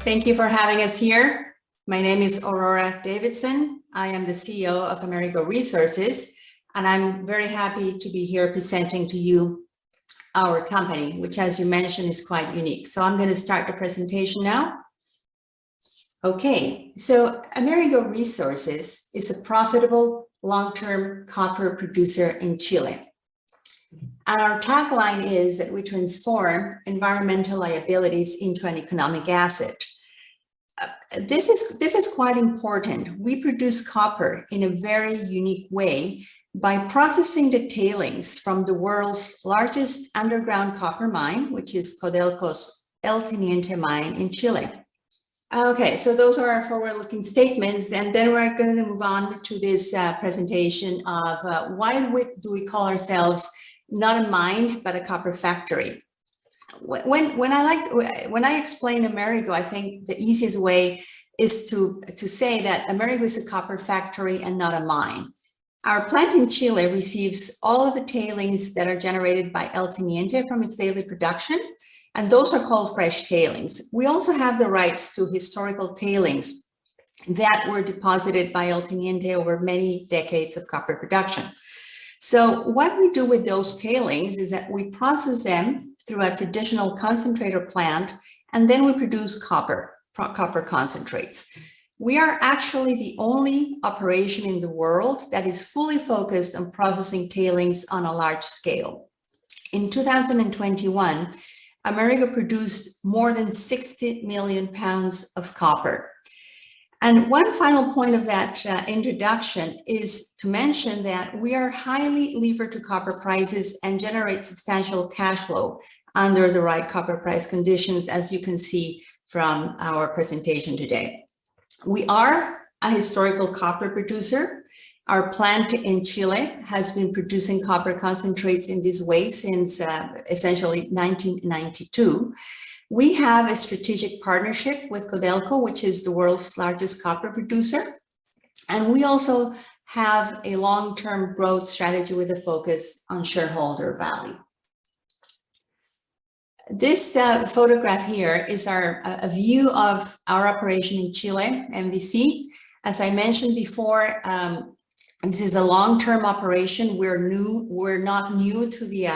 Thank you for having us here. My name is Aurora Davidson. I am the CEO of Amerigo Resources, and I'm very happy to be here presenting to you our company, which, as you mentioned, is quite unique. So I'm going to start the presentation now. Okay, so Amerigo Resources is a profitable long-term copper producer in Chile. And our tagline is that we transform environmental liabilities into an economic asset. This is quite important. We produce copper in a very unique way by processing the tailings from the world's largest underground copper mine, which is Codelco's El Teniente mine in Chile. Okay, so those are our forward-looking statements, and then we're going to move on to this presentation of why do we call ourselves not a mine, but a copper factory. When I explain Amerigo, I think the easiest way is to say that Amerigo is a copper factory and not a mine. Our plant in Chile receives all of the tailings that are generated by El Teniente from its daily production, and those are called fresh tailings. We also have the rights to historical tailings that were deposited by El Teniente over many decades of copper production. So what we do with those tailings is that we process them through a traditional concentrator plant, and then we produce copper concentrates. We are actually the only operation in the world that is fully focused on processing tailings on a large scale. In 2021, Amerigo produced more than 60 million pounds of copper. And one final point of that introduction is to mention that we are highly levered to copper prices and generate substantial cash flow under the right copper price conditions, as you can see from our presentation today. We are a historical copper producer. Our plant in Chile has been producing copper concentrates in this way since essentially 1992. We have a strategic partnership with Codelco, which is the world's largest copper producer. And we also have a long-term growth strategy with a focus on shareholder value. This photograph here is a view of our operation in Chile, MVC. As I mentioned before, this is a long-term operation. We're not new to the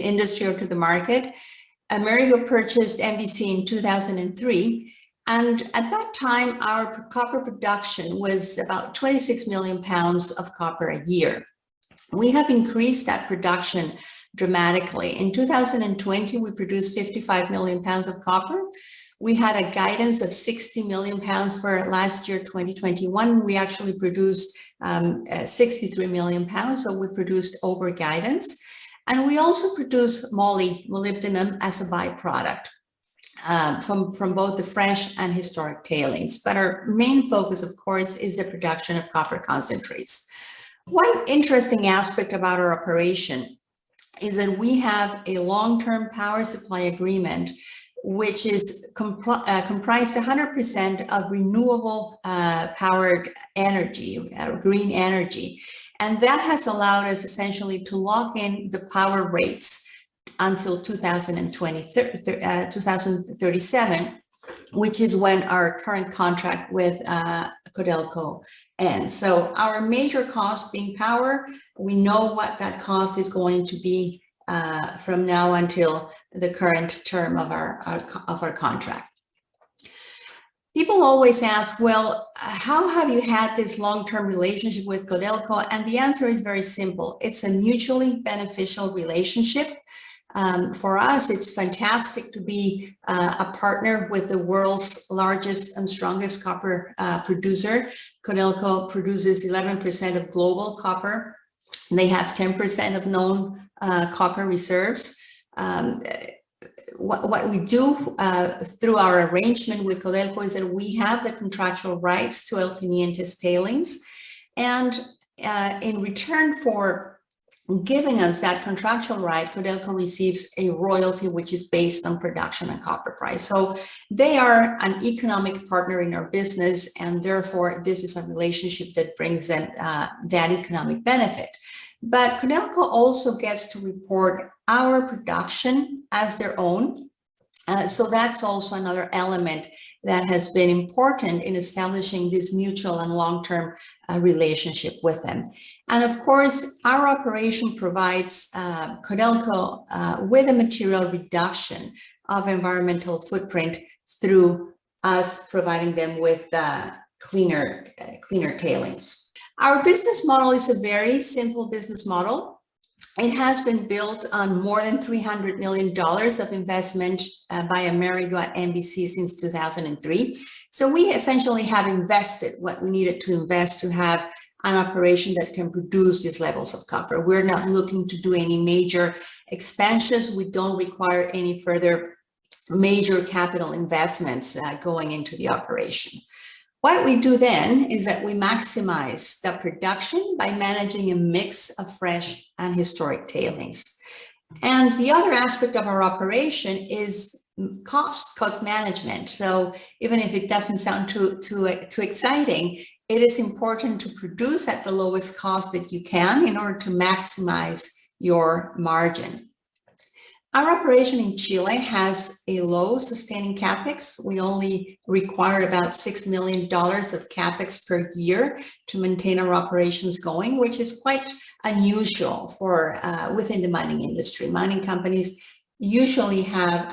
industry or to the market. Amerigo purchased MVC in 2003, and at that time, our copper production was about 26 million pounds of copper a year. We have increased that production dramatically. In 2020, we produced 55 million pounds of copper. We had a guidance of 60 million pounds for last year, 2021. We actually produced 63 million pounds, so we produced over guidance. And we also produce molybdenum as a byproduct from both the fresh and historic tailings. But our main focus, of course, is the production of copper concentrates. One interesting aspect about our operation is that we have a long-term power supply agreement, which is comprised 100% of renewable powered energy, green energy. And that has allowed us essentially to lock in the power rates until 2037, which is when our current contract with Codelco ends. So our major cost being power, we know what that cost is going to be from now until the current term of our contract. People always ask, well, how have you had this long-term relationship with Codelco? And the answer is very simple. It's a mutually beneficial relationship. For us, it's fantastic to be a partner with the world's largest and strongest copper producer. Codelco produces 11% of global copper. They have 10% of known copper reserves. What we do through our arrangement with Codelco is that we have the contractual rights to El Teniente's tailings, and in return for giving us that contractual right, Codelco receives a royalty which is based on production and copper price. So they are an economic partner in our business, and therefore this is a relationship that brings them that economic benefit. But Codelco also gets to report our production as their own, So that's also another element that has been important in establishing this mutual and long-term relationship with them. And of course, our operation provides Codelco with a material reduction of environmental footprint through us providing them with cleaner tailings. Our business model is a very simple business model. It has been built on more than $300 million of investment by Amerigo at MBC since 2003. So we essentially have invested what we needed to invest to have an operation that can produce these levels of copper. We're not looking to do any major expansions. We don't require any further major capital investments going into the operation. What we do then is that we maximize the production by managing a mix of fresh and historic tailings. And the other aspect of our operation is cost management. So even if it doesn't sound too exciting, it is important to produce at the lowest cost that you can in order to maximize your margin. Our operation in Chile has a low sustaining capex. We only require about $6 million of capex per year to maintain our operations going, which is quite unusual for within the mining industry. Mining companies usually have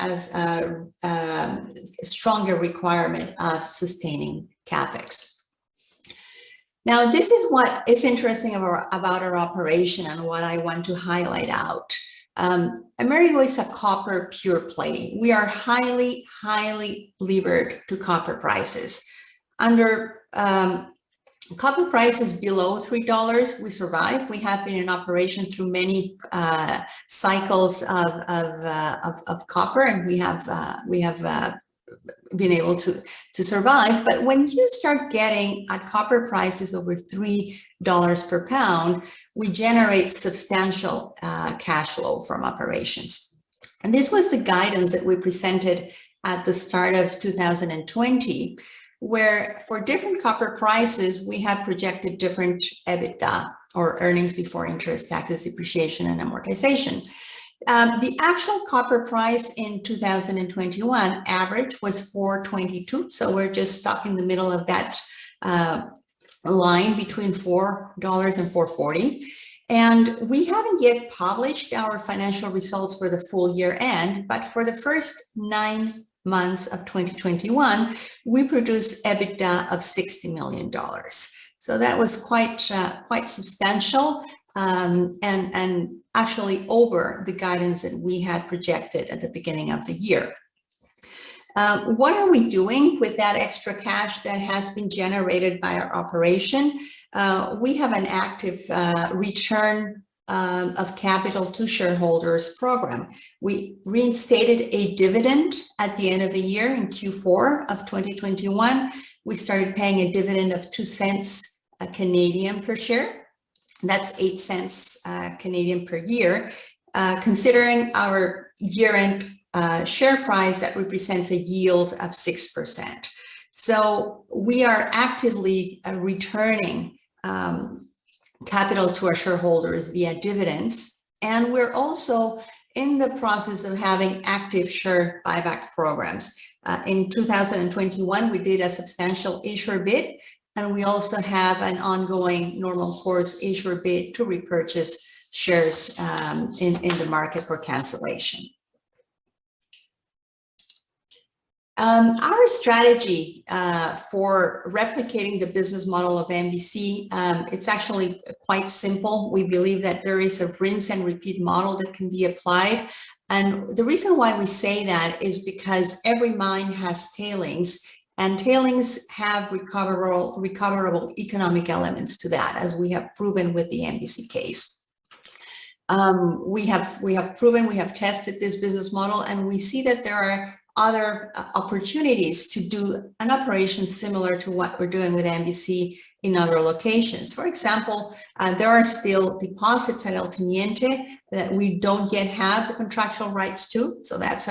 a stronger requirement of sustaining capex. Now, this is what is interesting about our operation and what I want to highlight out. Amerigo is a copper pure play. We are highly levered to copper prices. Under copper prices below $3, we survive. We have been in operation through many cycles of copper, and we have been able to survive. But when you start getting at copper prices over $3 per pound, we generate substantial cash flow from operations. And this was the guidance that we presented at the start of 2020, where for different copper prices, we have projected different EBITDA, or earnings before interest, taxes, depreciation, and amortization. The actual copper price in 2021 average was $4.22. So we're just stuck in the middle of that line between $4 and $4.40. And we haven't yet published our financial results for the full year end, but for the first 9 months of 2021, we produced EBITDA of $60 million. So that was quite substantial. And actually over the guidance that we had projected at the beginning of the year. What are we doing with that extra cash that has been generated by our operation? We have an active return of capital to shareholders program. We reinstated a dividend at the end of the year in Q4 of 2021. We started paying a dividend of 2 cents Canadian per share. That's 8 cents Canadian per year. Considering our year-end share price, that represents a yield of 6%. So we are actively returning capital to our shareholders via dividends. And we're also in the process of having active share buyback programs. In 2021, we did a substantial issuer bid. And we also have an ongoing normal course issuer bid to repurchase shares in the market for cancellation. Our strategy for replicating the business model of MBC, it's actually quite simple. We believe that there is a rinse and repeat model that can be applied. And the reason why we say that is because every mine has tailings. And tailings have recoverable economic elements to that, as we have proven with the MBC case. We have tested this business model, and we see that there are other opportunities to do an operation similar to what we're doing with MBC in other locations. For example, there are still deposits at El Teniente that we don't yet have the contractual rights to. So that's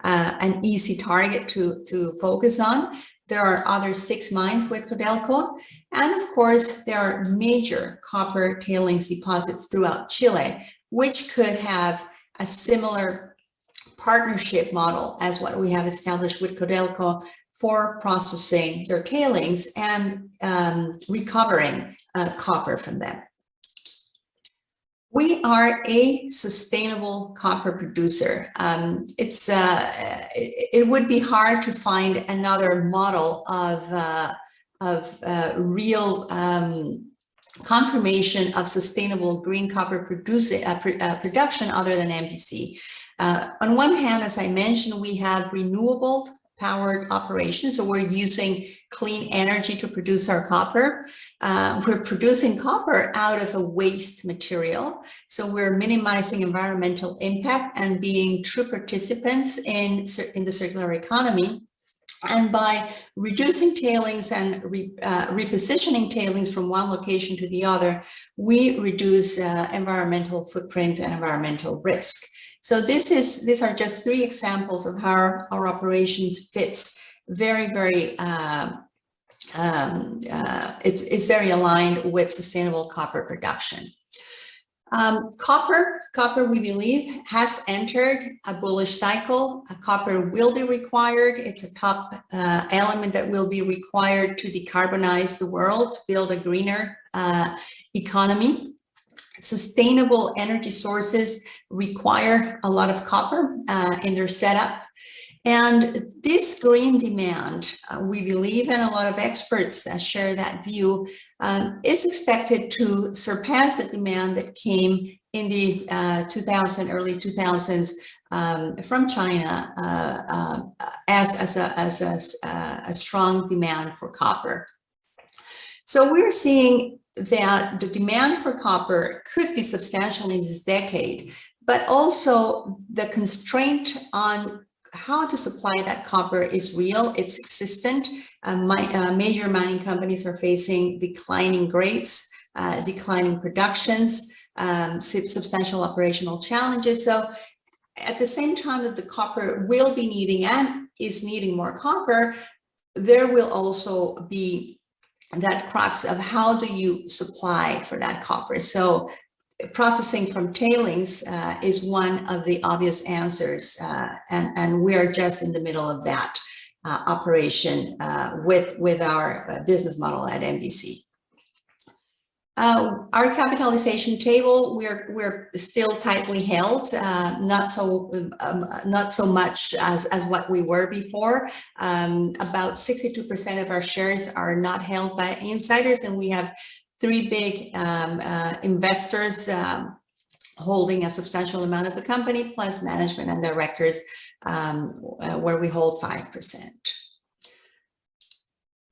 an easy target to focus on. There are other 6 mines with Codelco. And of course, there are major copper tailings deposits throughout Chile, which could have a similar partnership model as what we have established with Codelco for processing their tailings and recovering copper from them. We are a sustainable copper producer. It would be hard to find another model of real confirmation of sustainable green copper production other than MPC. On one hand, as I mentioned, we have renewable powered operations, so we're using clean energy to produce our copper. We're producing copper out of a waste material, so we're minimizing environmental impact and being true participants in the circular economy. And by reducing tailings and repositioning tailings from one location to the other, we reduce environmental footprint and environmental risk. So these are just 3 examples of how our operations fits very, very, it's very aligned with sustainable copper production. Copper, we believe, has entered a bullish cycle. Copper will be required. It's a top element that will be required to decarbonize the world, build a greener economy. Sustainable energy sources require a lot of copper in their setup. And this green demand, we believe, and a lot of experts share that view, is expected to surpass the demand that came in the early 2000s from China as a strong demand for copper. So we're seeing that the demand for copper could be substantial in this decade, but also the constraint on how to supply that copper is real, it's existent. Major mining companies are facing declining grades, declining productions, substantial operational challenges. So at the same time that the copper will be needing and is needing more copper, there will also be that crux of how do you supply for that copper. So processing from tailings is one of the obvious answers, and we are just in the middle of that operation with our business model at MVC. Our capitalization table, we're still tightly held, not so much as what we were before. About 62% of our shares are not held by insiders, and we have 3 big investors holding a substantial amount of the company, plus management and directors, where we hold 5%.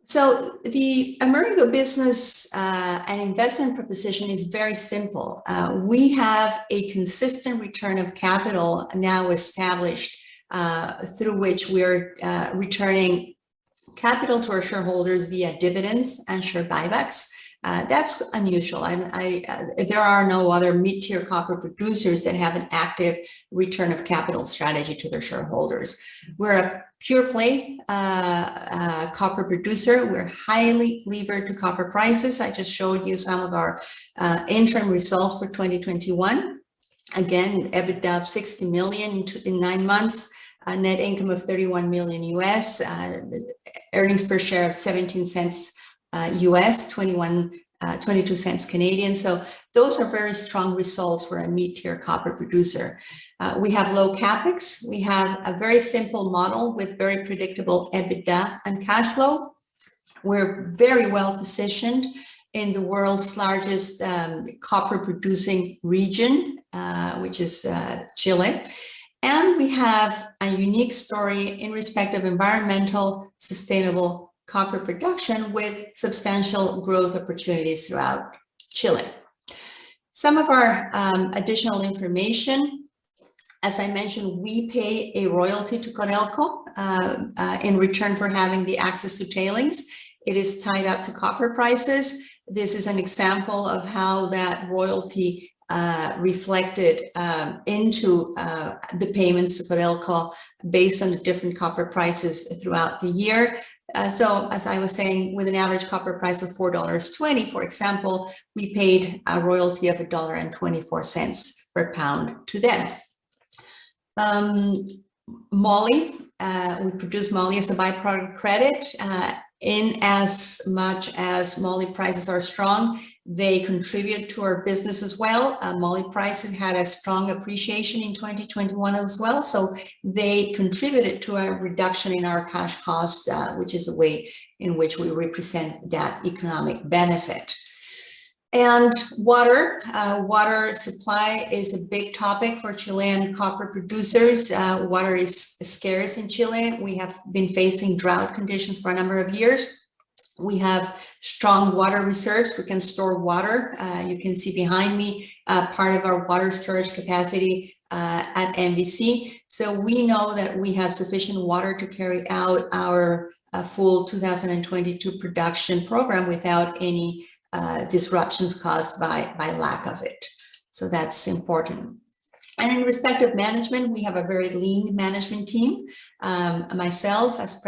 So the Amerigo business and investment proposition is very simple. We have a consistent return of capital now established through which we're returning capital to our shareholders via dividends and share buybacks. That's unusual. There are no other mid-tier copper producers that have an active return of capital strategy to their shareholders. We're a pure play copper producer. We're highly levered to copper prices. I just showed you some of our interim results for 2021. Again, EBITDA of 60 million in 9 months, a net income of 31 million US, earnings per share of 17 cents US, 22 cents Canadian. So those are very strong results for a mid-tier copper producer. We have low capex. We have a very simple model with very predictable EBITDA and cash flow. We're very well positioned in the world's largest copper producing region, which is Chile. And we have a unique story in respect of environmental, sustainable copper production with substantial growth opportunities throughout Chile. Some of our additional information, as I mentioned, we pay a royalty to Codelco in return for having the access to tailings. It is tied up to copper prices. This is an example of how that royalty reflected into the payments to Codelco based on the different copper prices throughout the year. So as I was saying, with an average copper price of $4.20, for example, we paid a royalty of $1.24 per pound to them. Moly, we produce moly as a byproduct credit. In as much as moly prices are strong, they contribute to our business as well. Moly prices had a strong appreciation in 2021 as well, so they contributed to a reduction in our cash cost, which is the way in which we represent that economic benefit. And water supply is a big topic for Chilean copper producers. Water is scarce in Chile. We have been facing drought conditions for a number of years. We have strong water reserves. We can store water. You can see behind me part of our water storage capacity at MVC. So we know that we have sufficient water to carry out our full 2022 production program without any disruptions caused by lack of it. So that's important. And in respect of management, we have a very lean management team. Myself as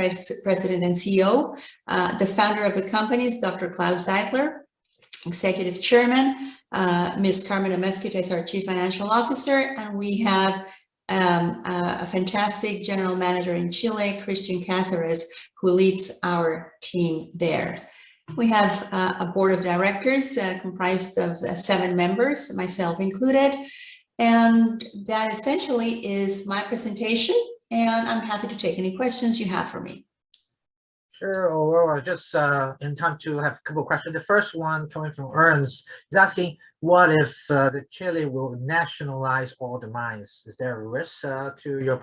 president and CEO, the founder of the company is Dr. Klaus Zeitler, executive chairman, Ms. Carmen Amezquita is our chief financial officer, and we have a fantastic general manager in Chile, Christian Cáceres, who leads our team there. We have a board of directors comprised of 7 members, myself included, and that essentially is my presentation, and I'm happy to take any questions you have for me. Sure, Aurora, just in time to have a couple of questions. The first one coming from Ernst is asking, what if the Chile will nationalize all the mines? Is there a risk to your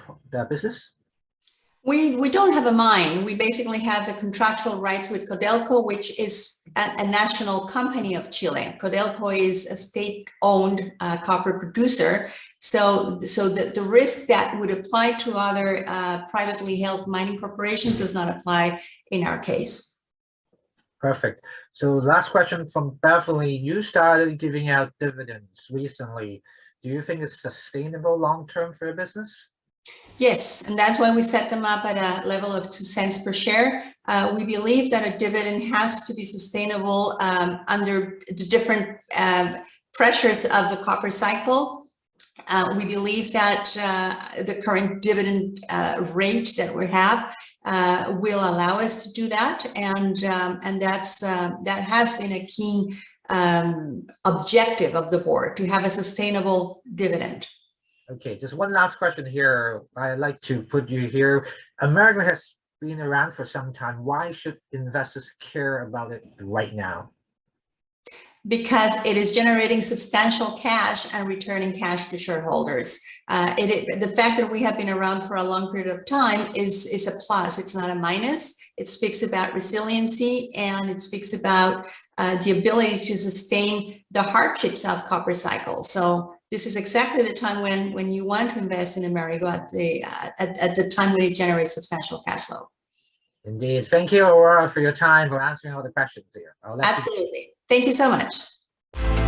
business? We don't have a mine. We basically have the contractual rights with Codelco, which is a national company of Chile. Codelco is a state-owned copper producer. So the risk that would apply to other privately held mining corporations does not apply in our case. Perfect. So last question from Beverly. You started giving out dividends recently. Do you think it's sustainable long-term for your business? Yes, and that's why we set them up at a level of 2 cents per share. We believe that a dividend has to be sustainable under the different pressures of the copper cycle. We believe that the current dividend rate that we have will allow us to do that, and that has been a key objective of the board, to have a sustainable dividend. Okay, just one last question here. I'd like to put you here. Amerigo has been around for some time. Why should investors care about it right now? Because it is generating substantial cash and returning cash to shareholders. The fact that we have been around for a long period of time is a plus. It's not a minus. It speaks about resiliency, and it speaks about the ability to sustain the hardships of copper cycle. So this is exactly the time when you want to invest in Amerigo, at the time when it generates substantial cash flow. Indeed. Thank you, Aurora, for your time, for answering all the questions here. Absolutely. Thank you so much.